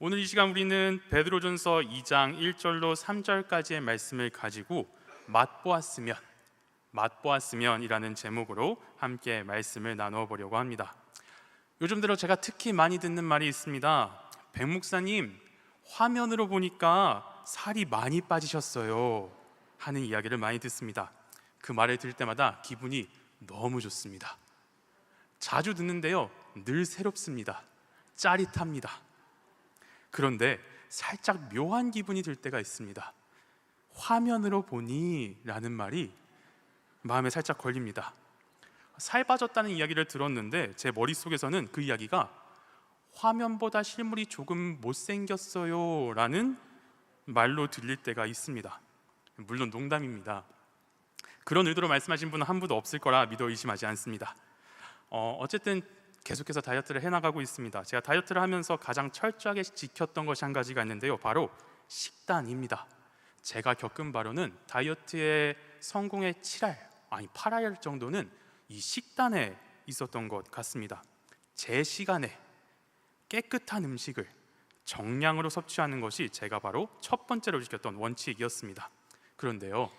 오늘 이 시간 우리는 베드로전서 2장 1절로 3절까지의 말씀을 가지고 맛보았으면이라는 제목으로 함께 말씀을 나누어 보려고 합니다. 요즘 들어 제가 특히 많이 듣는 말이 있습니다. 백 목사님, 화면으로 보니까 살이 많이 빠지셨어요 하는 이야기를 많이 듣습니다. 그 말을 들을 때마다 기분이 너무 좋습니다. 자주 듣는데요, 늘 새롭습니다. 짜릿합니다. 그런데 살짝 묘한 기분이 들 때가 있습니다. 화면으로 보니 라는 말이 마음에 살짝 걸립니다. 살 빠졌다는 이야기를 들었는데 제 머릿속에서는 그 이야기가 화면보다 실물이 조금 못생겼어요 라는 말로 들릴 때가 있습니다. 물론 농담입니다. 그런 의도로 말씀하신 분은 한 분도 없을 거라 믿어 의심하지 않습니다. 어쨌든 계속해서 다이어트를 해나가고 있습니다. 제가 다이어트를 하면서 가장 철저하게 지켰던 것이 한 가지가 있는데요, 바로 식단입니다. 제가 겪은 바로는 다이어트의 성공의 8할 정도는 이 식단에 있었던 것 같습니다. 제 시간에 깨끗한 음식을 정량으로 섭취하는 것이 제가 바로 첫 번째로 지켰던 원칙이었습니다. 그런데요,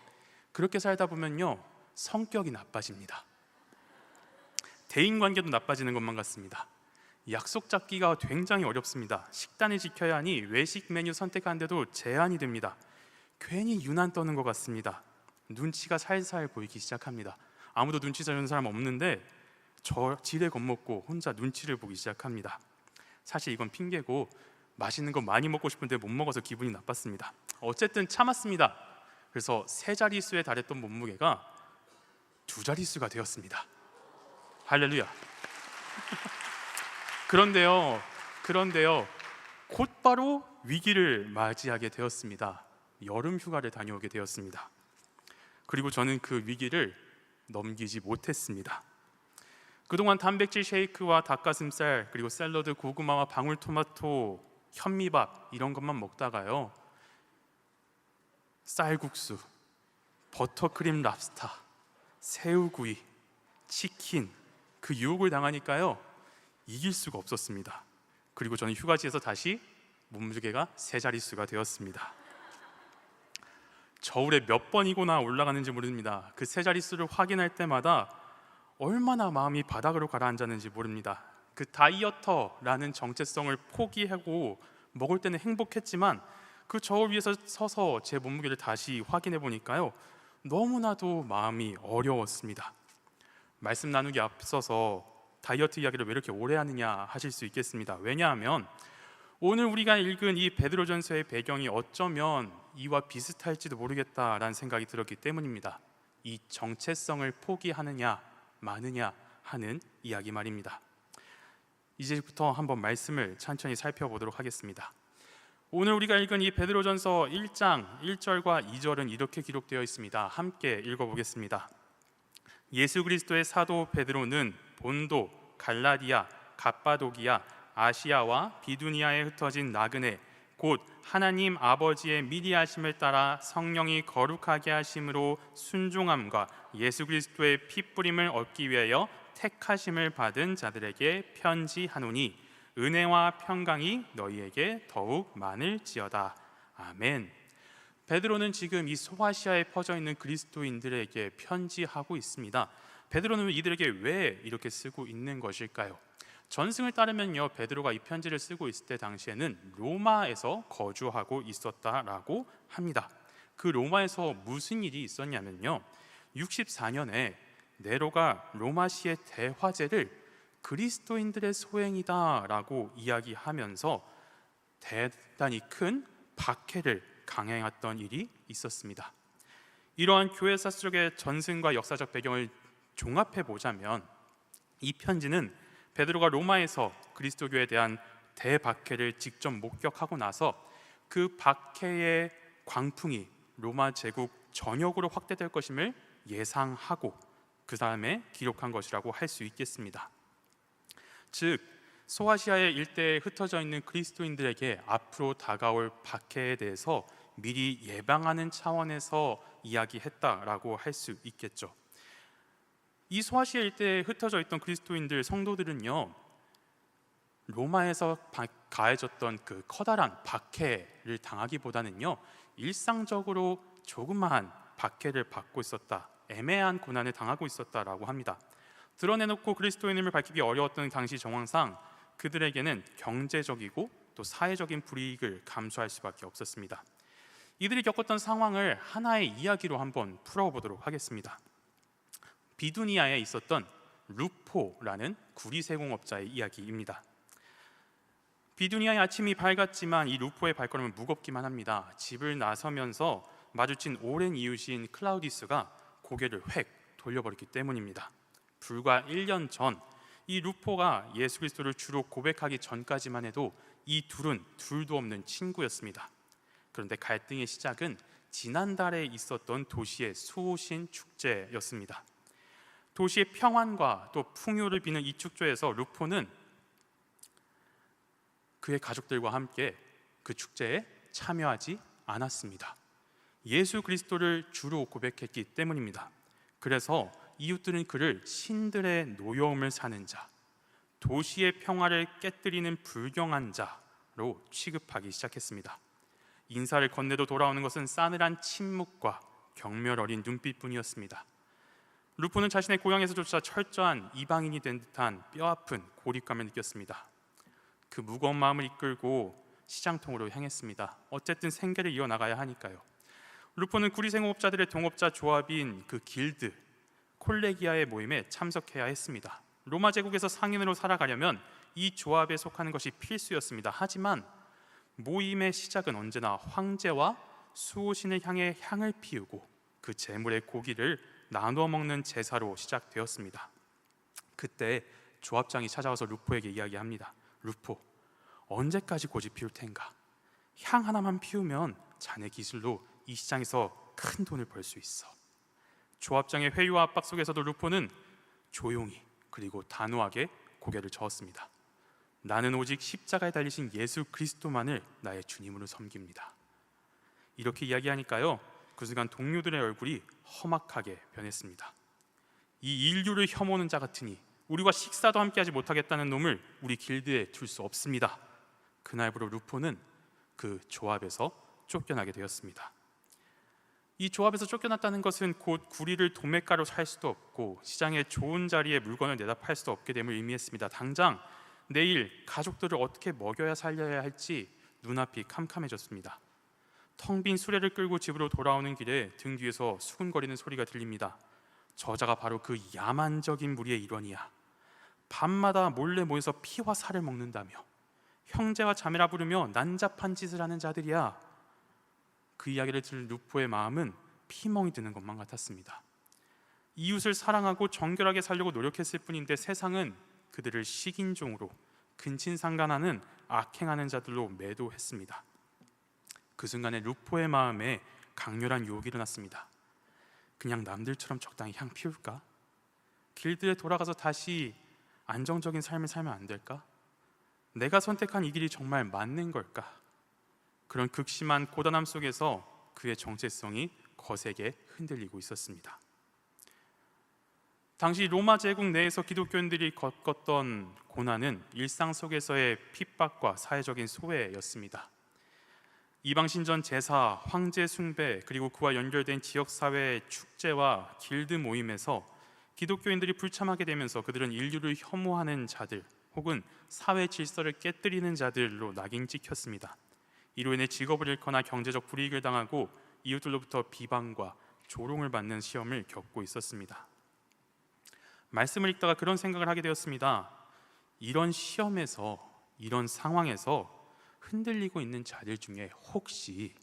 그렇게 살다 보면요, 성격이 나빠집니다. 대인관계도 나빠지는 것만 같습니다. 약속 잡기가 굉장히 어렵습니다. 식단을 지켜야 하니 외식 메뉴 선택하는데도 제한이 됩니다. 괜히 유난 떠는 것 같습니다. 눈치가 살살 보이기 시작합니다. 아무도 눈치 주는 사람 없는데 저 지레 겁먹고 혼자 눈치를 보기 시작합니다. 사실 이건 핑계고 맛있는 거 많이 먹고 싶은데 못 먹어서 기분이 나빴습니다. 어쨌든 참았습니다. 그래서 3자릿수에 달했던 몸무게가 2자릿수가 되었습니다. 할렐루야. 그런데요, 곧바로 위기를 맞이하게 되었습니다. 여름 휴가를 다녀오게 되었습니다. 그리고 저는 그 위기를 넘기지 못했습니다. 그동안 단백질 쉐이크와 닭가슴살, 그리고 샐러드, 고구마와 방울토마토, 현미밥 이런 것만 먹다가요, 쌀국수, 버터크림 랍스터, 새우구이, 치킨, 그 유혹을 당하니까요, 이길 수가 없었습니다. 그리고 저는 휴가지에서 다시 몸무게가 3자릿수가 되었습니다. 저울에 몇 번이고나 올라가는지 모릅니다. 그 3자릿수를 확인할 때마다 얼마나 마음이 바닥으로 가라앉았는지 모릅니다. 그 다이어터라는 정체성을 포기하고 먹을 때는 행복했지만 그 저울 위에서 서서 제 몸무게를 다시 확인해 보니까요, 너무나도 마음이 어려웠습니다. 말씀 나누기 앞서서 다이어트 이야기를 왜 이렇게 오래 하느냐 하실 수 있겠습니다. 왜냐하면 오늘 우리가 읽은 이 베드로전서의 배경이 어쩌면 이와 비슷할지도 모르겠다라는 생각이 들었기 때문입니다. 이 정체성을 포기하느냐 마느냐 하는 이야기 말입니다. 이제부터 한번 말씀을 천천히 살펴보도록 하겠습니다. 오늘 우리가 읽은 이 베드로전서 1장 1절과 2절은 이렇게 기록되어 있습니다. 함께 읽어보겠습니다. 예수 그리스도의 사도 베드로는 본도, 갈라디아, 갑바도기아, 아시아와 비두니아에 흩어진 나그네 곧 하나님 아버지의 미리 하심을 따라 성령이 거룩하게 하심으로 순종함과 예수 그리스도의 피뿌림을 얻기 위하여 택하심을 받은 자들에게 편지하노니 은혜와 평강이 너희에게 더욱 많을지어다. 아멘. 베드로는 지금 이 소아시아에 퍼져 있는 그리스도인들에게 편지하고 있습니다. 베드로는 이들에게 왜 이렇게 쓰고 있는 것일까요? 전승을 따르면요, 베드로가 이 편지를 쓰고 있을 때 당시에는 로마에서 거주하고 있었다라고 합니다. 그 로마에서 무슨 일이 있었냐면요, 64년에 네로가 로마시의 대화제를 그리스도인들의 소행이다라고 이야기하면서 대단히 큰 박해를 강행했던 일이 있었습니다. 이러한 교회사 속의 전승과 역사적 배경을 종합해 보자면 이 편지는 베드로가 로마에서 그리스도교에 대한 대박해를 직접 목격하고 나서 그 박해의 광풍이 로마 제국 전역으로 확대될 것임을 예상하고 그 다음에 기록한 것이라고 할 수 있겠습니다. 즉 소아시아의 일대에 흩어져 있는 그리스도인들에게 앞으로 다가올 박해에 대해서 미리 예방하는 차원에서 이야기했다라고 할 수 있겠죠. 이 소아시아 일대에 흩어져 있던 그리스도인들 성도들은요, 로마에서 가해졌던 그 커다란 박해를 당하기보다는요, 일상적으로 조그마한 박해를 받고 있었다, 애매한 고난을 당하고 있었다라고 합니다. 드러내놓고 그리스도인임을 밝히기 어려웠던 당시 정황상 그들에게는 경제적이고 또 사회적인 불이익을 감수할 수밖에 없었습니다. 이들이 겪었던 상황을 하나의 이야기로 한번 풀어보도록 하겠습니다. 비두니아에 있었던 루포라는 구리세공업자의 이야기입니다. 비두니아의 아침이 밝았지만 이 루포의 발걸음은 무겁기만 합니다. 집을 나서면서 마주친 오랜 이웃인 클라우디스가 고개를 획 돌려버렸기 때문입니다. 불과 1년 전 이 루포가 예수 그리스도를 주로 고백하기 전까지만 해도 이 둘은 둘도 없는 친구였습니다. 그런데 갈등의 시작은 지난달에 있었던 도시의 수호신 축제였습니다. 도시의 평안과 또 풍요를 비는 이 축제에서 루포는 그의 가족들과 함께 그 축제에 참여하지 않았습니다. 예수 그리스도를 주로 고백했기 때문입니다. 그래서 이웃들은 그를 신들의 노여움을 사는 자, 도시의 평화를 깨뜨리는 불경한 자로 취급하기 시작했습니다. 인사를 건네도 돌아오는 것은 싸늘한 침묵과 경멸 어린 눈빛뿐이었습니다. 루포는 자신의 고향에서조차 철저한 이방인이 된 듯한 뼈아픈 고립감을 느꼈습니다. 그 무거운 마음을 이끌고 시장통으로 향했습니다. 어쨌든 생계를 이어나가야 하니까요. 루포는 구리생업자들의 동업자 조합인 그 길드, 콜레기아의 모임에 참석해야 했습니다. 로마 제국에서 상인으로 살아가려면 이 조합에 속하는 것이 필수였습니다. 하지만 모임의 시작은 언제나 황제와 수호신을 향해 향을 피우고 그 제물의 고기를 나누어 먹는 제사로 시작되었습니다. 그때 조합장이 찾아와서 루포에게 이야기합니다. 루포, 언제까지 고집 피울 텐가? 향 하나만 피우면 자네 기술로 이 시장에서 큰 돈을 벌 수 있어. 조합장의 회유와 압박 속에서도 루포는 조용히 그리고 단호하게 고개를 저었습니다. 나는 오직 십자가에 달리신 예수 그리스도만을 나의 주님으로 섬깁니다. 이렇게 이야기하니까요, 그 순간 동료들의 얼굴이 험악하게 변했습니다. 이 인류를 혐오하는 자 같으니 우리와 식사도 함께하지 못하겠다는 놈을 우리 길드에 둘 수 없습니다. 그날부로 루포는 그 조합에서 쫓겨나게 되었습니다. 이 조합에서 쫓겨났다는 것은 곧 구리를 도매가로 살 수도 없고 시장의 좋은 자리에 물건을 내다 팔 수도 없게 됨을 의미했습니다. 당장 내일 가족들을 어떻게 먹여야 살려야 할지 눈앞이 캄캄해졌습니다. 텅 빈 수레를 끌고 집으로 돌아오는 길에 등 뒤에서 수군거리는 소리가 들립니다. 저자가 바로 그 야만적인 무리의 일원이야. 밤마다 몰래 모여서 피와 살을 먹는다며 형제와 자매라 부르며 난잡한 짓을 하는 자들이야. 그 이야기를 들은 루포의 마음은 피멍이 드는 것만 같았습니다. 이웃을 사랑하고 정결하게 살려고 노력했을 뿐인데 세상은 그들을 식인종으로 근친상간하는 악행하는 자들로 매도했습니다. 그 순간에 루포의 마음에 강렬한 유혹이 일어났습니다. 그냥 남들처럼 적당히 향 피울까? 길드에 돌아가서 다시 안정적인 삶을 살면 안 될까? 내가 선택한 이 길이 정말 맞는 걸까? 그런 극심한 고단함 속에서 그의 정체성이 거세게 흔들리고 있었습니다. 당시 로마 제국 내에서 기독교인들이 겪었던 고난은 일상 속에서의 핍박과 사회적인 소외였습니다. 이방신전 제사, 황제 숭배, 그리고 그와 연결된 지역사회의 축제와 길드 모임에서 기독교인들이 불참하게 되면서 그들은 인류를 혐오하는 자들 혹은 사회 질서를 깨뜨리는 자들로 낙인 찍혔습니다. 이로 인해 직업을 잃거나 경제적 불이익을 당하고 이웃들로부터 비방과 조롱을 받는 시험을 겪고 있었습니다. 말씀을 읽다가 그런 생각을 하게 되었습니다. 이런 시험에서, 이런 상황에서 흔들리고 있는 자들 중에 혹시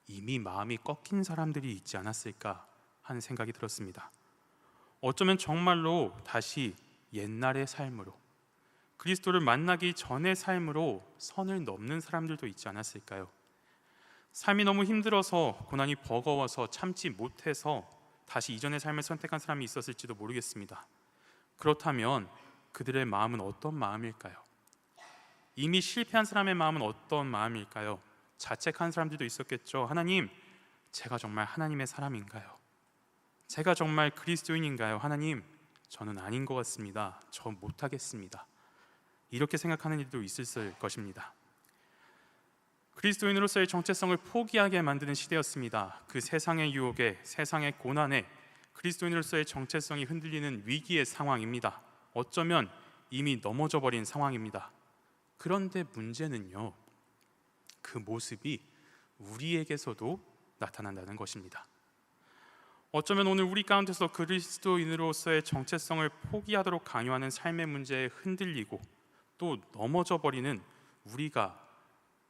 이미 마음이 꺾인 사람들이 있지 않았을까 하는 생각이 들었습니다. 어쩌면 정말로 다시 옛날의 삶으로, 그리스도를 만나기 전의 삶으로 선을 넘는 사람들도 있지 않았을까요? 삶이 너무 힘들어서, 고난이 버거워서 참지 못해서 다시 이전의 삶을 선택한 사람이 있었을지도 모르겠습니다. 그렇다면 그들의 마음은 어떤 마음일까요? 이미 실패한 사람의 마음은 어떤 마음일까요? 자책한 사람들도 있었겠죠. 하나님, 제가 정말 하나님의 사람인가요? 제가 정말 그리스도인인가요? 하나님, 저는 아닌 것 같습니다. 저 못하겠습니다. 이렇게 생각하는 이들도 있을 것입니다. 그리스도인으로서의 정체성을 포기하게 만드는 시대였습니다. 그 세상의 유혹에, 세상의 고난에 그리스도인으로서의 정체성이 흔들리는 위기의 상황입니다. 어쩌면 이미 넘어져 버린 상황입니다. 그런데 문제는요, 그 모습이 우리에게서도 나타난다는 것입니다. 어쩌면 오늘 우리 가운데서 그리스도인으로서의 정체성을 포기하도록 강요하는 삶의 문제에 흔들리고 또 넘어져 버리는 우리가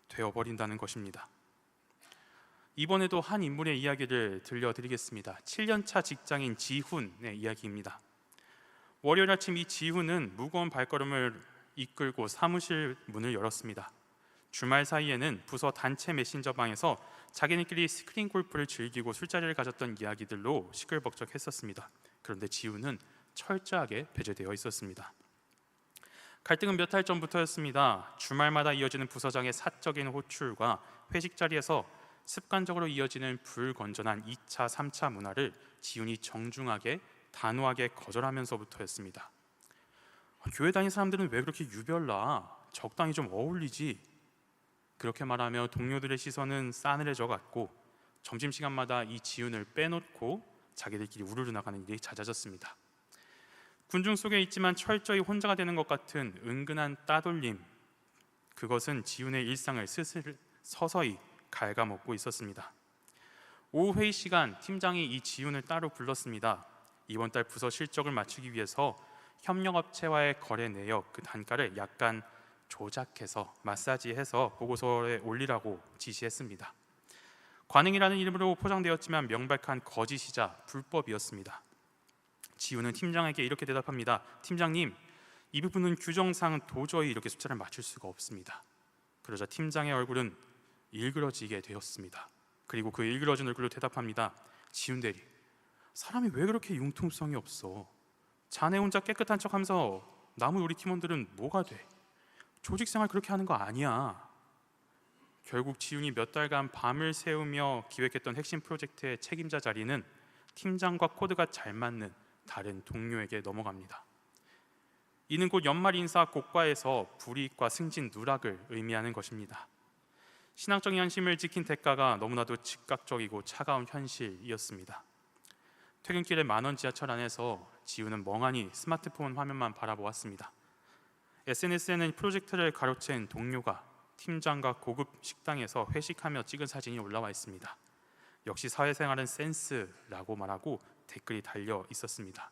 되어버린다는 것입니다. 이번에도 한 인물의 이야기를 들려드리겠습니다. 7년차 직장인 지훈의 이야기입니다. 월요일 아침 이 지훈은 무거운 발걸음을 이끌고 사무실 문을 열었습니다. 주말 사이에는 부서 단체 메신저방에서 자기네끼리 스크린 골프를 즐기고 술자리를 가졌던 이야기들로 시끌벅적했었습니다. 그런데 지훈은 철저하게 배제되어 있었습니다. 갈등은 몇 달 전부터였습니다. 주말마다 이어지는 부서장의 사적인 호출과 회식 자리에서 습관적으로 이어지는 불건전한 2차, 3차 문화를 지훈이 정중하게 단호하게 거절하면서부터였습니다. 교회 다니는 사람들은 왜 그렇게 유별나? 적당히 좀 어울리지. 그렇게 말하며 동료들의 시선은 싸늘해져 갔고 점심시간마다 이 지훈을 빼놓고 자기들끼리 우르르 나가는 일이 잦아졌습니다. 군중 속에 있지만 철저히 혼자가 되는 것 같은 은근한 따돌림, 그것은 지훈의 일상을 서서히 갉아먹고 있었습니다. 오후 회의 시간, 팀장이 이 지훈을 따로 불렀습니다. 이번 달 부서 실적을 맞추기 위해서 협력업체와의 거래 내역 그 단가를 약간 조작해서 마사지해서 보고서에 올리라고 지시했습니다. 관행이라는 이름으로 포장되었지만 명백한 거짓이자 불법이었습니다. 지훈은 팀장에게 이렇게 대답합니다. 팀장님, 이 부분은 규정상 도저히 이렇게 숫자를 맞출 수가 없습니다. 그러자 팀장의 얼굴은 일그러지게 되었습니다. 그리고 그 일그러진 얼굴로 대답합니다. 지훈 대리, 사람이 왜 그렇게 융통성이 없어? 자네 혼자 깨끗한 척하면서 남은 우리 팀원들은 뭐가 돼? 조직생활 그렇게 하는 거 아니야. 결국 지훈이 몇 달간 밤을 새우며 기획했던 핵심 프로젝트의 책임자 자리는 팀장과 코드가 잘 맞는 다른 동료에게 넘어갑니다. 이는 곧 연말 인사 고과에서 불이익과 승진 누락을 의미하는 것입니다. 신앙적인 양심을 지킨 대가가 너무나도 즉각적이고 차가운 현실이었습니다. 퇴근길에 만원 지하철 안에서 지훈은 멍하니 스마트폰 화면만 바라보았습니다. SNS에는 프로젝트를 가로챈 동료가 팀장과 고급 식당에서 회식하며 찍은 사진이 올라와 있습니다. 역시 사회생활은 센스라고 말하고 댓글이 달려 있었습니다.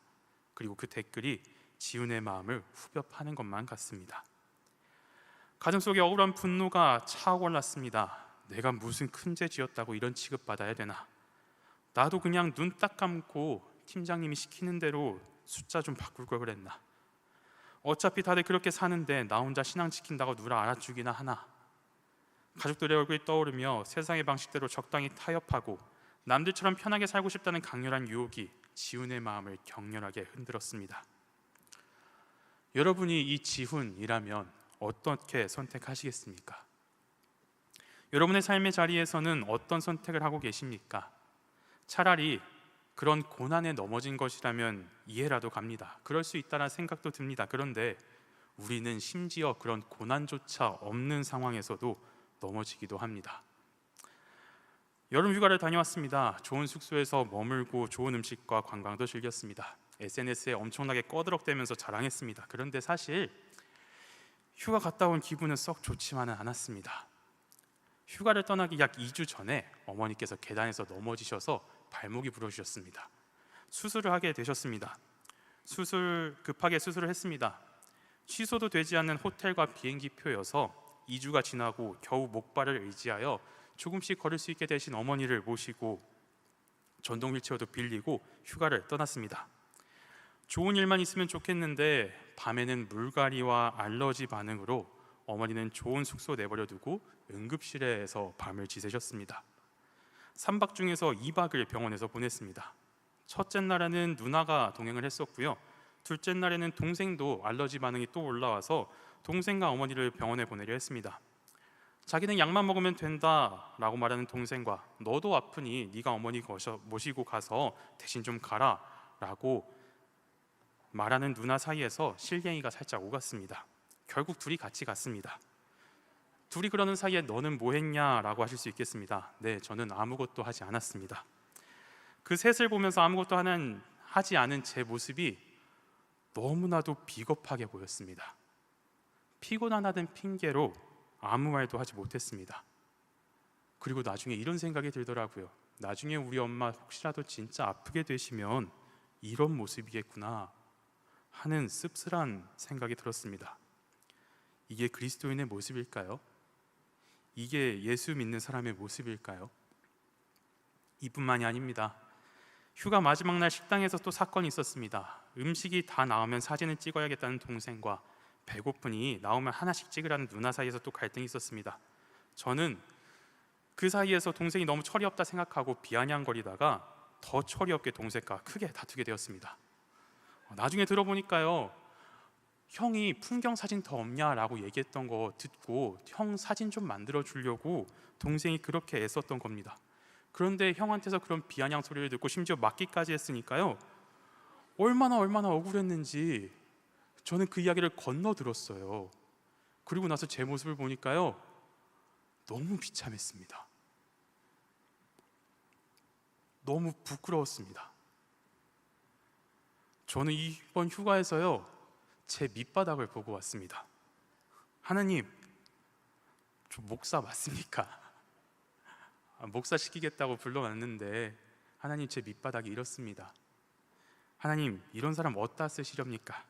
그리고 그 댓글이 지훈의 마음을 후벼 파는 것만 같습니다. 가슴속에 억울한 분노가 차올랐습니다. 내가 무슨 큰 죄 지었다고 이런 취급받아야 되나? 나도 그냥 눈 딱 감고 팀장님이 시키는 대로 숫자 좀 바꿀 걸 그랬나? 어차피 다들 그렇게 사는데 나 혼자 신앙 지킨다고 누가 알아주기나 하나? 가족들의 얼굴이 떠오르며 세상의 방식대로 적당히 타협하고 남들처럼 편하게 살고 싶다는 강렬한 유혹이 지훈의 마음을 격렬하게 흔들었습니다. 여러분이 이 지훈이라면 어떻게 선택하시겠습니까? 여러분의 삶의 자리에서는 어떤 선택을 하고 계십니까? 차라리 그런 고난에 넘어진 것이라면 이해라도 갑니다. 그럴 수 있다는 생각도 듭니다. 그런데 우리는 심지어 그런 고난조차 없는 상황에서도 넘어지기도 합니다. 여름 휴가를 다녀왔습니다. 좋은 숙소에서 머물고 좋은 음식과 관광도 즐겼습니다. SNS에 엄청나게 꺼드럭대면서 자랑했습니다. 그런데 사실 휴가 갔다 온 기분은 썩 좋지만은 않았습니다. 휴가를 떠나기 약 2주 전에 어머니께서 계단에서 넘어지셔서 발목이 부러지셨습니다. 수술을 하게 되셨습니다. 급하게 수술을 했습니다. 취소도 되지 않는 호텔과 비행기 표여서 2주가 지나고 겨우 목발을 의지하여 조금씩 걸을 수 있게 되신 어머니를 모시고 전동 휠체어도 빌리고 휴가를 떠났습니다. 좋은 일만 있으면 좋겠는데 밤에는 물갈이와 알러지 반응으로 어머니는 좋은 숙소 내버려 두고 응급실에서 밤을 지새셨습니다. 3박 중에서 2박을 병원에서 보냈습니다. 첫째 날에는 누나가 동행을 했었고요. 둘째 날에는 동생도 알러지 반응이 또 올라와서 동생과 어머니를 병원에 보내려 했습니다. 자기는 약만 먹으면 된다라고 말하는 동생과 너도 아프니 네가 어머니 모시고 가서 대신 좀 가라라고 말하는 누나 사이에서 실갱이가 살짝 오갔습니다. 결국 둘이 같이 갔습니다. 둘이 그러는 사이에 너는 뭐 했냐라고 하실 수 있겠습니다. 네, 저는 아무것도 하지 않았습니다. 그 셋을 보면서 아무것도 하지 않은 제 모습이 너무나도 비겁하게 보였습니다. 피곤하다는 핑계로 아무 말도 하지 못했습니다. 그리고 나중에 이런 생각이 들더라고요. 나중에 우리 엄마 혹시라도 진짜 아프게 되시면 이런 모습이겠구나 하는 씁쓸한 생각이 들었습니다. 이게 그리스도인의 모습일까요? 이게 예수 믿는 사람의 모습일까요? 이뿐만이 아닙니다. 휴가 마지막 날 식당에서 또 사건이 있었습니다. 음식이 다 나오면 사진을 찍어야겠다는 동생과 배고프니 나오면 하나씩 찍으라는 누나 사이에서 또 갈등이 있었습니다. 저는 그 사이에서 동생이 너무 철이 없다 생각하고 비아냥거리다가 더 철이 없게 동생과 크게 다투게 되었습니다. 나중에 들어보니까요, 형이 풍경 사진 더 없냐라고 얘기했던 거 듣고 형 사진 좀 만들어 주려고 동생이 그렇게 애썼던 겁니다. 그런데 형한테서 그런 비아냥 소리를 듣고 심지어 맞기까지 했으니까요, 얼마나 억울했는지 저는 그 이야기를 건너 들었어요. 그리고 나서 제 모습을 보니까요, 너무 비참했습니다. 너무 부끄러웠습니다. 저는 이번 휴가에서요, 제 밑바닥을 보고 왔습니다. 하나님, 저 목사 맞습니까? 목사 시키겠다고 불러왔는데 하나님, 제 밑바닥이 이렇습니다. 하나님, 이런 사람 어디다 쓰시렵니까?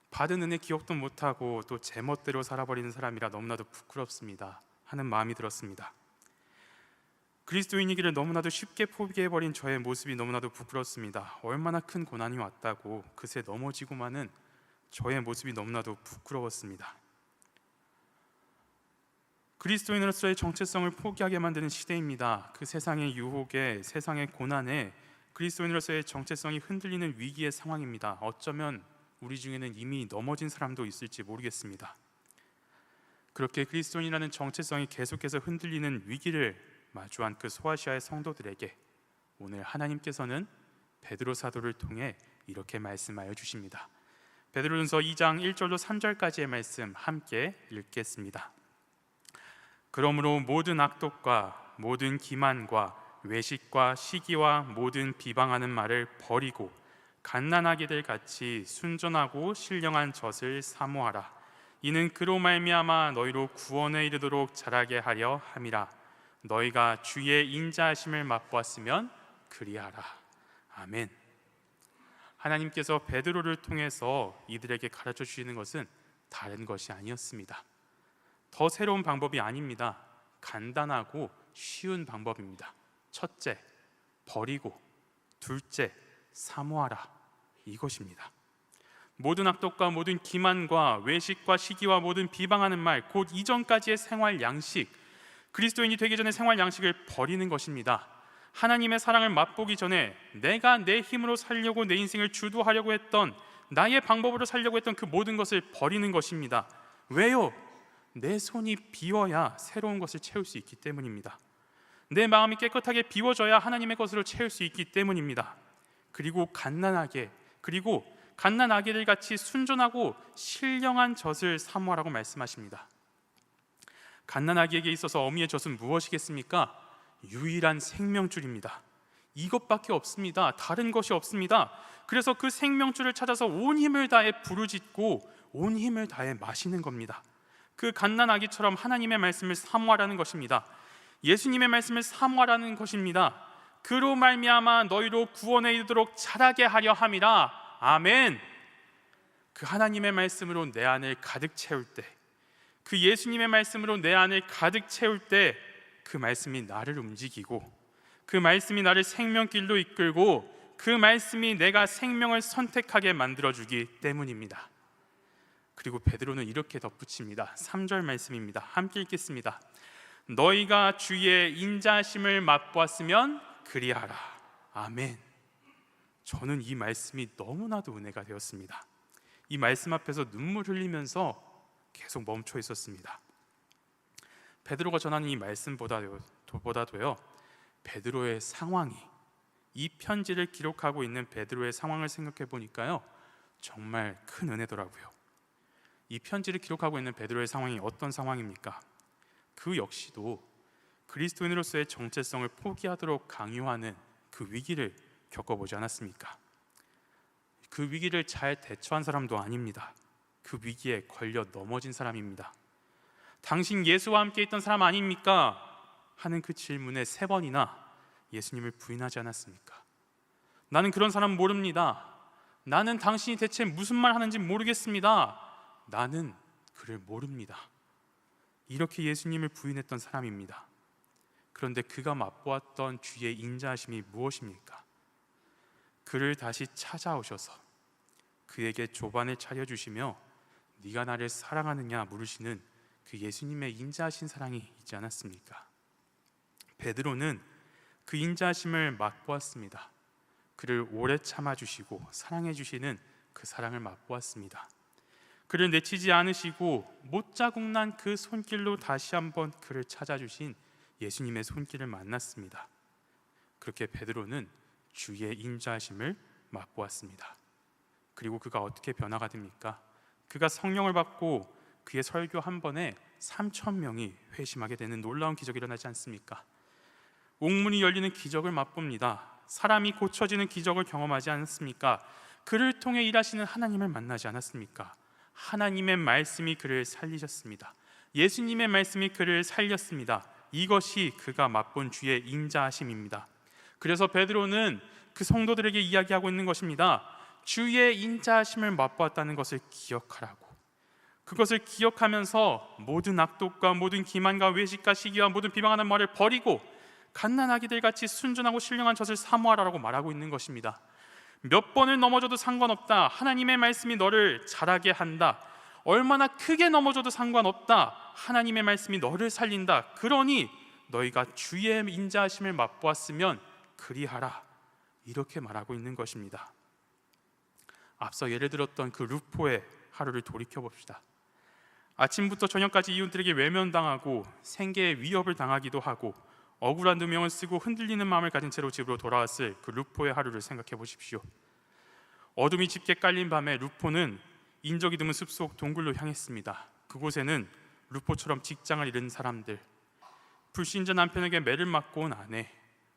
받은 은혜 기억도 못하고 또 제멋대로 살아버리는 사람이라 너무나도 부끄럽습니다 하는 마음이 들었습니다. 그리스도인이기를 너무나도 쉽게 포기해버린 저의 모습이 너무나도 부끄럽습니다. 얼마나 큰 고난이 왔다고 그새 넘어지고 마는 저의 모습이 너무나도 부끄러웠습니다. 그리스도인으로서의 정체성을 포기하게 만드는 시대입니다. 그 세상의 유혹에, 세상의 고난에 그리스도인으로서의 정체성이 흔들리는 위기의 상황입니다. 어쩌면 우리 중에는 이미 넘어진 사람도 있을지 모르겠습니다. 그렇게 그리스도인이라는 정체성이 계속해서 흔들리는 위기를 마주한 그 소아시아의 성도들에게 오늘 하나님께서는 베드로 사도를 통해 이렇게 말씀하여 주십니다. 베드로전서 2장 1절로 3절까지의 말씀 함께 읽겠습니다. 그러므로 모든 악독과 모든 기만과 외식과 시기와 모든 비방하는 말을 버리고 갓난아기들 같이 순전하고 신령한 젖을 사모하라. 이는 그로 말미암아 너희로 구원에 이르도록 자라게 하려 함이라. 너희가 주의 인자하심을 맛보았으면 그리하라. 아멘. 하나님께서 베드로를 통해서 이들에게 가르쳐 주시는 것은 다른 것이 아니었습니다. 더 새로운 방법이 아닙니다. 간단하고 쉬운 방법입니다. 첫째, 버리고, 둘째, 사모하라. 이것입니다. 모든 악독과 모든 기만과 외식과 시기와 모든 비방하는 말, 곧 이전까지의 생활 양식, 그리스도인이 되기 전에 생활 양식을 버리는 것입니다. 하나님의 사랑을 맛보기 전에 내가 내 힘으로 살려고 내 인생을 주도하려고 했던, 나의 방법으로 살려고 했던 그 모든 것을 버리는 것입니다. 왜요? 내 손이 비워야 새로운 것을 채울 수 있기 때문입니다. 내 마음이 깨끗하게 비워져야 하나님의 것으로 채울 수 있기 때문입니다. 그리고 갓난아기들 같이 순전하고 신령한 젖을 사모하라고 말씀하십니다. 갓난아기에게 있어서 어미의 젖은 무엇이겠습니까? 유일한 생명줄입니다. 이것밖에 없습니다. 다른 것이 없습니다. 그래서 그 생명줄을 찾아서 온 힘을 다해 부르짖고 온 힘을 다해 마시는 겁니다. 그 갓난아기처럼 하나님의 말씀을 사모하라는 것입니다. 예수님의 말씀을 사모하라는 것입니다. 그로 말미암아 너희로 구원에 이르도록 자라게 하려 함이라. 아멘. 그 하나님의 말씀으로 내 안을 가득 채울 때, 그 예수님의 말씀으로 내 안을 가득 채울 때 그 말씀이 나를 움직이고, 그 말씀이 나를 생명길로 이끌고, 그 말씀이 내가 생명을 선택하게 만들어주기 때문입니다. 그리고 베드로는 이렇게 덧붙입니다. 3절 말씀입니다. 함께 읽겠습니다. 너희가 주의 인자심을 맛보았으면 그리하라. 아멘. 저는 이 말씀이 너무나도 은혜가 되었습니다. 이 말씀 앞에서 눈물 흘리면서 계속 멈춰 있었습니다. 베드로가 전하는 이 말씀보다도요, 베드로의 상황이, 이 편지를 기록하고 있는 베드로의 상황을 생각해 보니까요, 정말 큰 은혜더라고요. 이 편지를 기록하고 있는 베드로의 상황이 어떤 상황입니까? 그 역시도 그리스도인으로서의 정체성을 포기하도록 강요하는 그 위기를 겪어보지 않았습니까? 그 위기를 잘 대처한 사람도 아닙니다. 그 위기에 걸려 넘어진 사람입니다. 당신 예수와 함께 있던 사람 아닙니까? 하는 그 질문에 3번이나 예수님을 부인하지 않았습니까? 나는 그런 사람 모릅니다. 나는 당신이 대체 무슨 말 하는지 모르겠습니다. 나는 그를 모릅니다. 이렇게 예수님을 부인했던 사람입니다. 그런데 그가 맛보았던 주의 인자하심이 무엇입니까? 그를 다시 찾아오셔서 그에게 조반을 차려주시며 네가 나를 사랑하느냐 물으시는 그 예수님의 인자하신 사랑이 있지 않았습니까? 베드로는 그 인자하심을 맛보았습니다. 그를 오래 참아주시고 사랑해주시는 그 사랑을 맛보았습니다. 그를 내치지 않으시고 못자국 난 그 손길로 다시 한번 그를 찾아주신 예수님의 손길을 만났습니다. 그렇게 베드로는 주의 인자하심을 맛보았습니다. 그리고 그가 어떻게 변화가 됩니까? 그가 성령을 받고 그의 설교 한 번에 3,000명이 회심하게 되는 놀라운 기적이 일어나지 않습니까? 옥문이 열리는 기적을 맛봅니다. 사람이 고쳐지는 기적을 경험하지 않습니까? 그를 통해 일하시는 하나님을 만나지 않았습니까? 하나님의 말씀이 그를 살리셨습니다. 예수님의 말씀이 그를 살렸습니다. 이것이 그가 맛본 주의 인자하심입니다. 그래서 베드로는 그 성도들에게 이야기하고 있는 것입니다. 주의 인자하심을 맛보았다는 것을 기억하라고. 그것을 기억하면서 모든 악독과 모든 기만과 외식과 시기와 모든 비방하는 말을 버리고 갓난아기들 같이 순전하고 신령한 젖을 사모하라고 말하고 있는 것입니다. 몇 번을 넘어져도 상관없다. 하나님의 말씀이 너를 자라게 한다. 얼마나 크게 넘어져도 상관없다. 하나님의 말씀이 너를 살린다. 그러니 너희가 주의 인자하심을 맛보았으면 그리하라. 이렇게 말하고 있는 것입니다. 앞서 예를 들었던 그 루포의 하루를 돌이켜 봅시다. 아침부터 저녁까지 이웃들에게 외면당하고 생계에 위협을 당하기도 하고 억울한 누명을 쓰고 흔들리는 마음을 가진 채로 집으로 돌아왔을 그 루포의 하루를 생각해 보십시오. 어둠이 짙게 깔린 밤에 루포는 인적이 드문 숲속 동굴로 향했습니다. 그곳에는 루포처럼 직장을 잃은 사람들, 불신자 남편에게 매를 맞고 온 아내,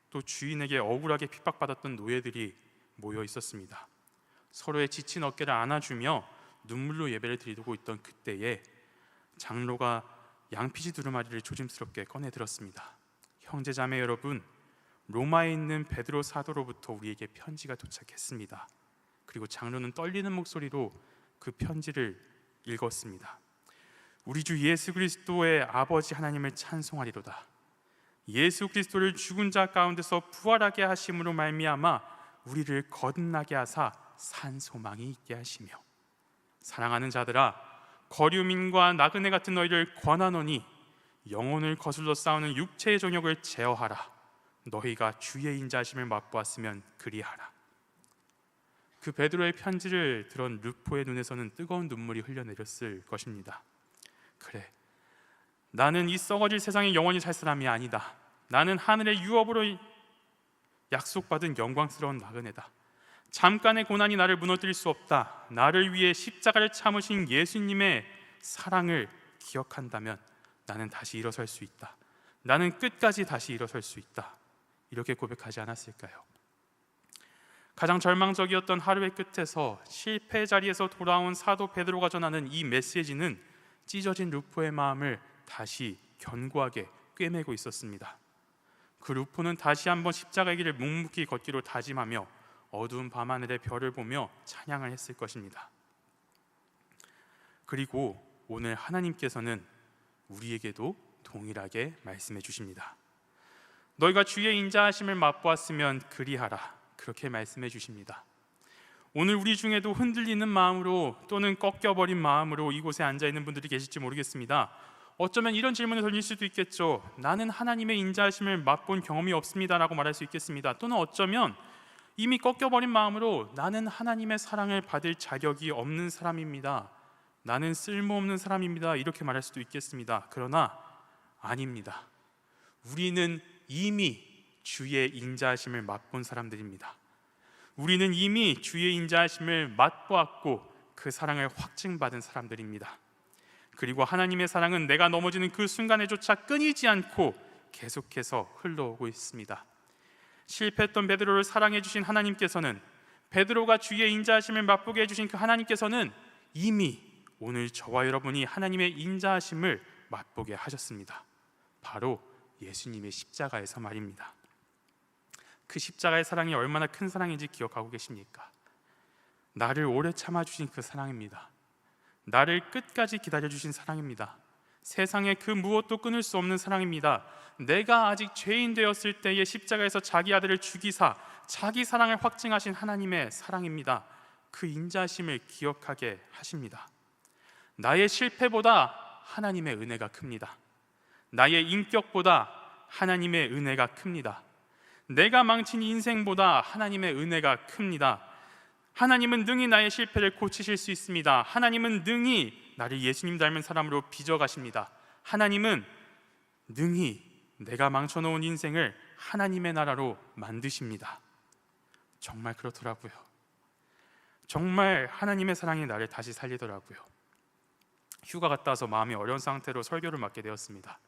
또 주인에게 억울하게 핍박받았던 노예들이 모여 있었습니다. 서로의 지친 어깨를 안아주며 눈물로 예배를 드리고 있던 그때에 장로가 양피지 두루마리를 조심스럽게 꺼내 들었습니다. 형제자매 여러분, 로마에 있는 베드로 사도로부터 우리에게 편지가 도착했습니다. 그리고 장로는 떨리는 목소리로 그 편지를 읽었습니다. 우리 주 예수 그리스도의 아버지 하나님을 찬송하리로다. 예수 그리스도를 죽은 자 가운데서 부활하게 하심으로 말미암아 우리를 거듭나게 하사 산 소망이 있게 하시며, 사랑하는 자들아, 거류민과 나그네 같은 너희를 권하노니 영혼을 거슬러 싸우는 육체의 정욕을 제어하라. 너희가 주의 인자하심을 맛보았으면 그리하라. 그 베드로의 편지를 들은 루포의 눈에서는 뜨거운 눈물이 흘러내렸을 것입니다. 그래, 나는 이 썩어질 세상에 영원히 살 사람이 아니다. 나는 하늘의 유업으로 약속받은 영광스러운 나그네다. 잠깐의 고난이 나를 무너뜨릴 수 없다. 나를 위해 십자가를 참으신 예수님의 사랑을 기억한다면 나는 다시 일어설 수 있다. 나는 끝까지 다시 일어설 수 있다. 이렇게 고백하지 않았을까요? 가장 절망적이었던 하루의 끝에서 실패의 자리에서 돌아온 사도 베드로가 전하는 이 메시지는 찢어진 루포의 마음을 다시 견고하게 꿰매고 있었습니다. 그 루포는 다시 한번 십자가의 길을 묵묵히 걷기로 다짐하며 어두운 밤하늘의 별을 보며 찬양을 했을 것입니다. 그리고 오늘 하나님께서는 우리에게도 동일하게 말씀해 주십니다. 너희가 주의 인자하심을 맛보았으면 그리하라. 그렇게 말씀해 주십니다. 오늘 우리 중에도 흔들리는 마음으로 또는 꺾여버린 마음으로 이곳에 앉아있는 분들이 계실지 모르겠습니다. 어쩌면 이런 질문을 던질 수도 있겠죠. 나는 하나님의 인자하심을 맛본 경험이 없습니다 라고 말할 수 있겠습니다. 또는 어쩌면 이미 꺾여버린 마음으로 나는 하나님의 사랑을 받을 자격이 없는 사람입니다. 나는 쓸모없는 사람입니다. 이렇게 말할 수도 있겠습니다. 그러나 아닙니다. 우리는 이미 주의 인자하심을 맛본 사람들입니다. 우리는 이미 주의 인자하심을 맛보았고 그 사랑을 확증받은 사람들입니다. 그리고 하나님의 사랑은 내가 넘어지는 그 순간에조차 끊이지 않고 계속해서 흘러오고 있습니다. 실패했던 베드로를 사랑해 주신 하나님께서는, 베드로가 주의 인자하심을 맛보게 해주신 그 하나님께서는 이미 오늘 저와 여러분이 하나님의 인자하심을 맛보게 하셨습니다. 바로 예수님의 십자가에서 말입니다. 그 십자가의 사랑이 얼마나 큰 사랑인지 기억하고 계십니까? 나를 오래 참아주신 그 사랑입니다. 나를 끝까지 기다려주신 사랑입니다. 세상의 그 무엇도 끊을 수 없는 사랑입니다. 내가 아직 죄인 되었을 때에 십자가에서 자기 아들을 죽이사 자기 사랑을 확증하신 하나님의 사랑입니다. 그 인자심을 기억하게 하십니다. 나의 실패보다 하나님의 은혜가 큽니다. 나의 인격보다 하나님의 은혜가 큽니다. 내가 망친 인생보다 하나님의 은혜가 큽니다. 하나님은 능히 나의 실패를 고치실 수 있습니다. 하나님은 능히 나를 예수님 닮은 사람으로 빚어가십니다. 하나님은 능히 내가 망쳐놓은 인생을 하나님의 나라로 만드십니다. 정말 그렇더라고요. 정말 하나님의 사랑이 나를 다시 살리더라고요. 휴가 갔다 와서 마음이 어려운 상태로 설교를 맡게 되었습니다.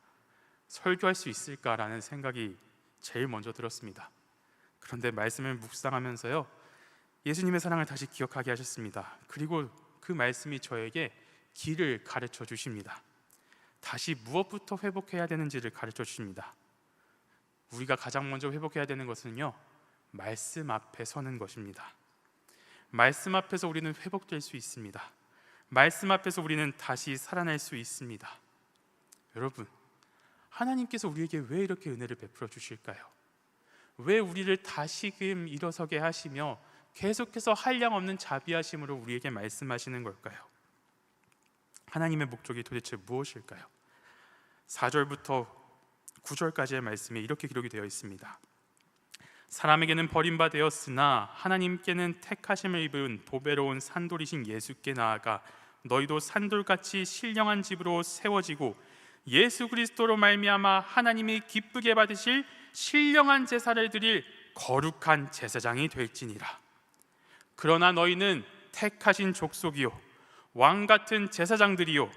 설교할 수 있을까라는 생각이 제일 먼저 들었습니다. 그런데 말씀을 묵상하면서요, 예수님의 사랑을 다시 기억하게 하셨습니다. 그리고 그 말씀이 저에게 길을 가르쳐 주십니다. 다시 무엇부터 회복해야 되는지를 가르쳐 주십니다. 우리가 가장 먼저 회복해야 되는 것은요, 말씀 앞에 서는 것입니다. 말씀 앞에서 우리는 회복될 수 있습니다. 말씀 앞에서 우리는 다시 살아날 수 있습니다. 여러분, 하나님께서 우리에게 왜 이렇게 은혜를 베풀어 주실까요? 왜 우리를 다시금 일어서게 하시며 계속해서 한량없는 자비하심으로 우리에게 말씀하시는 걸까요? 하나님의 목적이 도대체 무엇일까요? 4절부터 9절까지의 말씀에 이렇게 기록이 되어 있습니다. 사람에게는 버림받았으나 하나님께는 택하심을 입은 보배로운 산돌이신 예수께 나아가 너희도 산돌같이 신령한 집으로 세워지고 예수 그리스도로 말미암아 하나님이 기쁘게 받으실 신령한 제사를 드릴 거룩한 제사장이 될지니라. 그러나 너희는 택하신 족속이요 왕같은 제사장들이요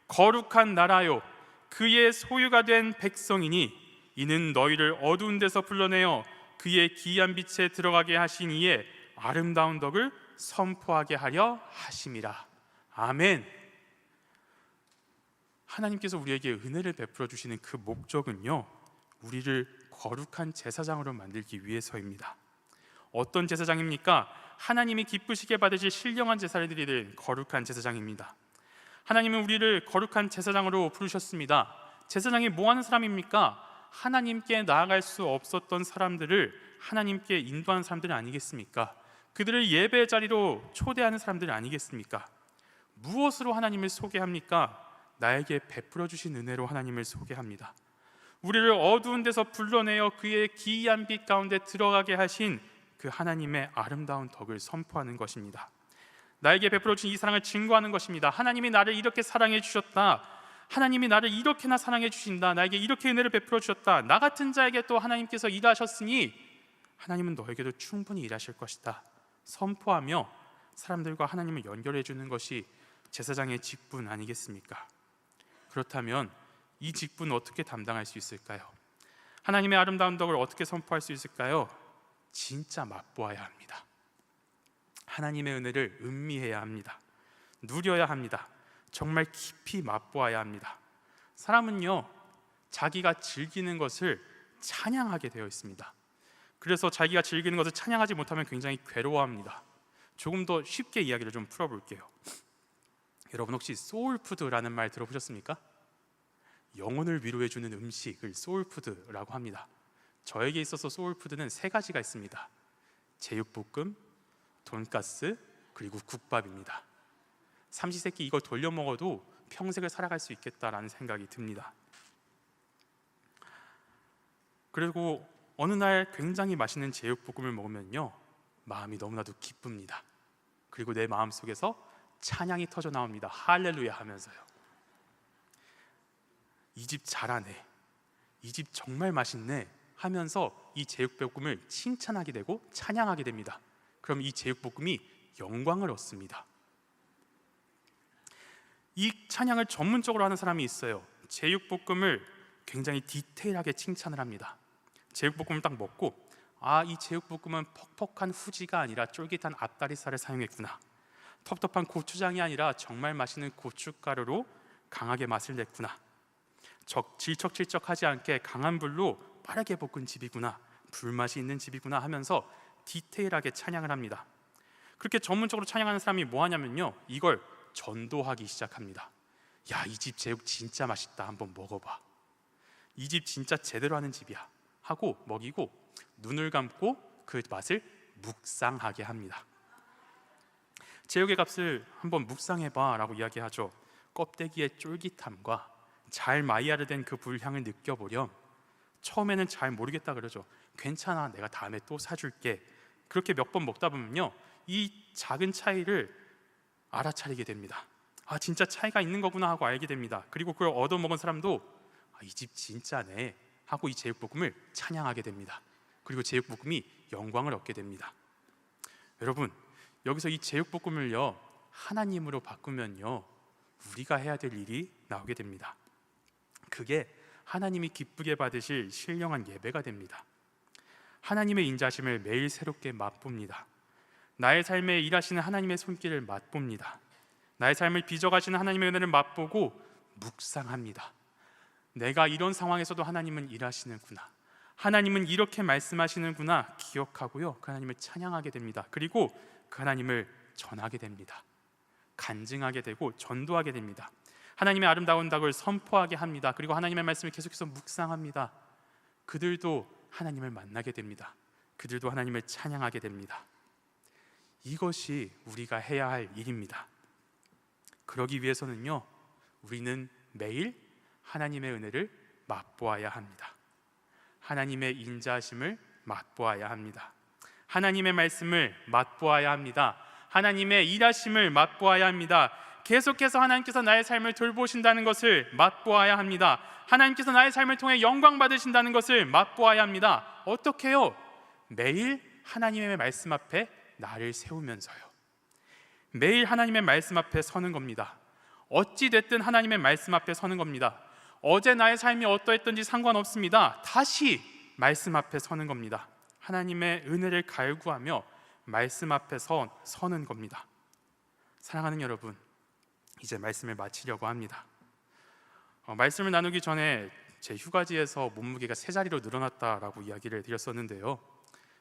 거룩한 나라요 그의 소유가 된 백성이니 이는 너희를 어두운 데서 불러내어 그의 기이한 빛에 들어가게 하신 이의 아름다운 덕을 선포하게 하려 하심이라. 아멘. 하나님께서 우리에게 은혜를 베풀어 주시는 그 목적은요, 우리를 거룩한 제사장으로 만들기 위해서입니다. 어떤 제사장입니까? 하나님이 기쁘시게 받으실 신령한 제사를 드리는 거룩한 제사장입니다. 하나님은 우리를 거룩한 제사장으로 부르셨습니다. 제사장이 뭐 하는 사람입니까? 하나님께 나아갈 수 없었던 사람들을 하나님께 인도하는 사람들 아니겠습니까? 그들을 예배 자리로 초대하는 사람들 아니겠습니까? 무엇으로 하나님을 소개합니까? 나에게 베풀어 주신 은혜로 하나님을 소개합니다. 우리를 어두운 데서 불러내어 그의 기이한 빛 가운데 들어가게 하신 그 하나님의 아름다운 덕을 선포하는 것입니다. 나에게 베풀어 주신 이 사랑을 증거하는 것입니다. 하나님이 나를 이렇게 사랑해 주셨다. 하나님이 나를 이렇게나 사랑해 주신다. 나에게 이렇게 은혜를 베풀어 주셨다. 나 같은 자에게 또 하나님께서 일하셨으니 하나님은 너에게도 충분히 일하실 것이다. 선포하며 사람들과 하나님을 연결해 주는 것이 제사장의 직분 아니겠습니까? 그렇다면 이 직분을 어떻게 담당할 수 있을까요? 하나님의 아름다운 덕을 어떻게 선포할 수 있을까요? 진짜 맛보아야 합니다. 하나님의 은혜를 음미해야 합니다. 누려야 합니다. 정말 깊이 맛보아야 합니다. 사람은요, 자기가 즐기는 것을 찬양하게 되어 있습니다. 그래서 자기가 즐기는 것을 찬양하지 못하면 굉장히 괴로워합니다. 조금 더 쉽게 이야기를 좀 풀어볼게요. 여러분 혹시 소울푸드라는 말 들어보셨습니까? 영혼을 위로해주는 음식을 소울푸드라고 합니다. 저에게 있어서 소울푸드는 3가지가 있습니다. 제육볶음, 돈가스, 그리고 국밥입니다. 삼시세끼 이걸 돌려 먹어도 평생을 살아갈 수 있겠다라는 생각이 듭니다. 그리고 어느 날 굉장히 맛있는 제육볶음을 먹으면요, 마음이 너무나도 기쁩니다. 그리고 내 마음속에서 찬양이 터져 나옵니다. 할렐루야 하면서요. 이 집 잘하네, 이 집 정말 맛있네 하면서 이 제육볶음을 칭찬하게 되고 찬양하게 됩니다. 그럼 이 제육볶음이 영광을 얻습니다. 이 찬양을 전문적으로 하는 사람이 있어요. 제육볶음을 굉장히 디테일하게 칭찬을 합니다. 제육볶음을 딱 먹고 이 제육볶음은 퍽퍽한 후지가 아니라 쫄깃한 앞다리살을 사용했구나. 텁텁한 고추장이 아니라 정말 맛있는 고춧가루로 강하게 맛을 냈구나. 질척질척하지 않게 강한 불로 빠르게 볶은 집이구나. 불맛이 있는 집이구나 하면서 디테일하게 찬양을 합니다. 그렇게 전문적으로 찬양하는 사람이 뭐 하냐면요, 이걸 전도하기 시작합니다. 야, 이 집 제육 진짜 맛있다, 한번 먹어봐. 이 집 진짜 제대로 하는 집이야 하고 먹이고 눈을 감고 그 맛을 묵상하게 합니다. 제육의 값을 한번 묵상해봐 라고 이야기하죠. 껍데기의 쫄깃함과 잘 마이야르된 그 불향을 느껴보렴. 처음에는 잘 모르겠다 그러죠. 괜찮아, 내가 다음에 또 사줄게. 그렇게 몇 번 먹다 보면요, 이 작은 차이를 알아차리게 됩니다. 진짜 차이가 있는 거구나 하고 알게 됩니다. 그리고 그걸 얻어먹은 사람도 이 집 진짜네 하고 이 제육볶음을 찬양하게 됩니다. 그리고 제육볶음이 영광을 얻게 됩니다. 여러분, 여기서 이 제육볶음을요 하나님으로 바꾸면요 우리가 해야 될 일이 나오게 됩니다. 그게 하나님이 기쁘게 받으실 신령한 예배가 됩니다. 하나님의 인자심을 매일 새롭게 맛봅니다. 나의 삶에 일하시는 하나님의 손길을 맛봅니다. 나의 삶을 빚어가시는 하나님의 은혜를 맛보고 묵상합니다. 내가 이런 상황에서도 하나님은 일하시는구나, 하나님은 이렇게 말씀하시는구나 기억하고요, 그 하나님을 찬양하게 됩니다. 그리고 그 하나님을 전하게 됩니다. 간증하게 되고 전도하게 됩니다. 하나님의 아름다운 덕을 선포하게 합니다. 그리고 하나님의 말씀을 계속해서 묵상합니다. 그들도 하나님을 만나게 됩니다. 그들도 하나님을 찬양하게 됩니다. 이것이 우리가 해야 할 일입니다. 그러기 위해서는요, 우리는 매일 하나님의 은혜를 맛보아야 합니다. 하나님의 인자하심을 맛보아야 합니다. 하나님의 말씀을 맛보아야 합니다. 하나님의 일하심을 맛보아야 합니다. 계속해서 하나님께서 나의 삶을 돌보신다는 것을 맛보아야 합니다. 하나님께서 나의 삶을 통해 영광 받으신다는 것을 맛보아야 합니다. 어떻게요? 매일 하나님의 말씀 앞에 나를 세우면서요. 매일 하나님의 말씀 앞에 서는 겁니다. 어찌 됐든 하나님의 말씀 앞에 서는 겁니다. 어제 나의 삶이 어떠했든지 상관없습니다. 다시 말씀 앞에 서는 겁니다. 하나님의 은혜를 갈구하며 말씀 앞에 서는 겁니다. 사랑하는 여러분, 이제 말씀을 마치려고 합니다. 말씀을 나누기 전에 제 휴가지에서 몸무게가 3자리로 늘어났다라고 이야기를 드렸었는데요,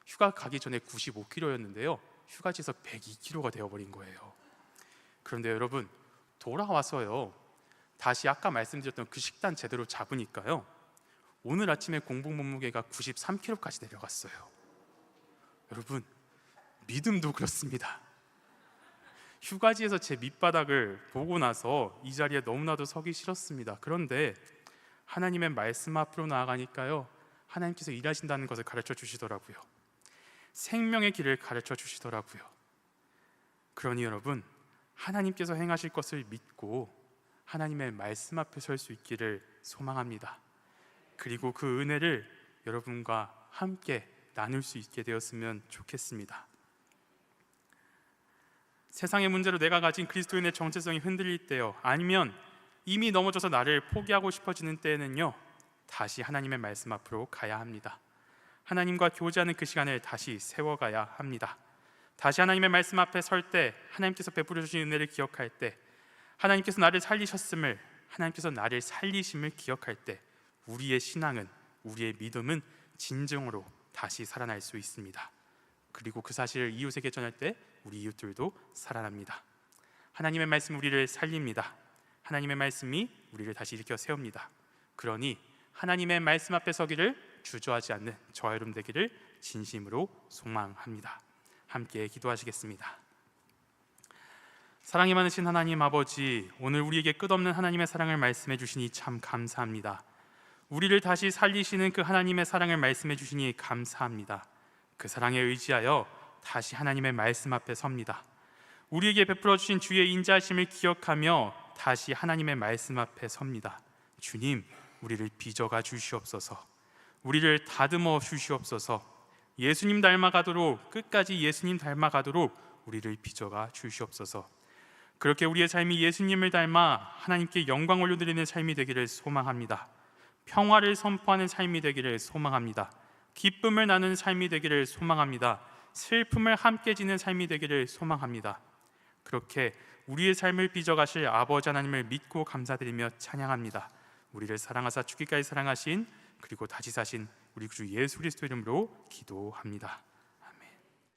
휴가 가기 전에 95kg였는데요 휴가지에서 102kg가 되어버린 거예요. 그런데 여러분, 돌아와서요 다시 아까 말씀드렸던 그 식단 제대로 잡으니까요 오늘 아침에 공복 몸무게가 93kg까지 내려갔어요. 여러분, 믿음도 그렇습니다. 휴가지에서 제 밑바닥을 보고 나서 이 자리에 너무나도 서기 싫었습니다. 그런데 하나님의 말씀 앞으로 나아가니까요 하나님께서 일하신다는 것을 가르쳐 주시더라고요. 생명의 길을 가르쳐 주시더라고요. 그러니 여러분, 하나님께서 행하실 것을 믿고 하나님의 말씀 앞에 설 수 있기를 소망합니다. 그리고 그 은혜를 여러분과 함께 나눌 수 있게 되었으면 좋겠습니다. 세상의 문제로 내가 가진 그리스도인의 정체성이 흔들릴 때요, 아니면 이미 넘어져서 나를 포기하고 싶어지는 때에는요 다시 하나님의 말씀 앞으로 가야 합니다. 하나님과 교제하는 그 시간을 다시 세워가야 합니다. 다시 하나님의 말씀 앞에 설 때, 하나님께서 베풀어 주신 은혜를 기억할 때, 하나님께서 나를 살리셨음을, 하나님께서 나를 살리심을 기억할 때 우리의 신앙은, 우리의 믿음은 진정으로 다시 살아날 수 있습니다. 그리고 그 사실을 이웃에게 전할 때 우리 이웃들도 살아납니다. 하나님의 말씀 우리를 살립니다. 하나님의 말씀이 우리를 다시 일으켜 세웁니다. 그러니 하나님의 말씀 앞에 서기를 주저하지 않는 저와 여러분 되기를 진심으로 소망합니다. 함께 기도하시겠습니다. 사랑이 많으신 하나님 아버지, 오늘 우리에게 끝없는 하나님의 사랑을 말씀해 주시니 참 감사합니다. 우리를 다시 살리시는 그 하나님의 사랑을 말씀해 주시니 감사합니다. 그 사랑에 의지하여 다시 하나님의 말씀 앞에 섭니다. 우리에게 베풀어 주신 주의 인자하심을 기억하며 다시 하나님의 말씀 앞에 섭니다. 주님, 우리를 빚어가 주시옵소서. 우리를 다듬어 주시옵소서. 예수님 닮아가도록, 끝까지 예수님 닮아가도록 우리를 빚어가 주시옵소서. 그렇게 우리의 삶이 예수님을 닮아 하나님께 영광 올려드리는 삶이 되기를 소망합니다. 평화를 선포하는 삶이 되기를 소망합니다. 기쁨을 나누는 삶이 되기를 소망합니다. 슬픔을 함께 지는 삶이 되기를 소망합니다. 그렇게 우리의 삶을 빚어가실 아버지 하나님을 믿고 감사드리며 찬양합니다. 우리를 사랑하사 죽기까지 사랑하신 그리고 다시 사신 우리 주 예수 그리스도 이름으로 기도합니다.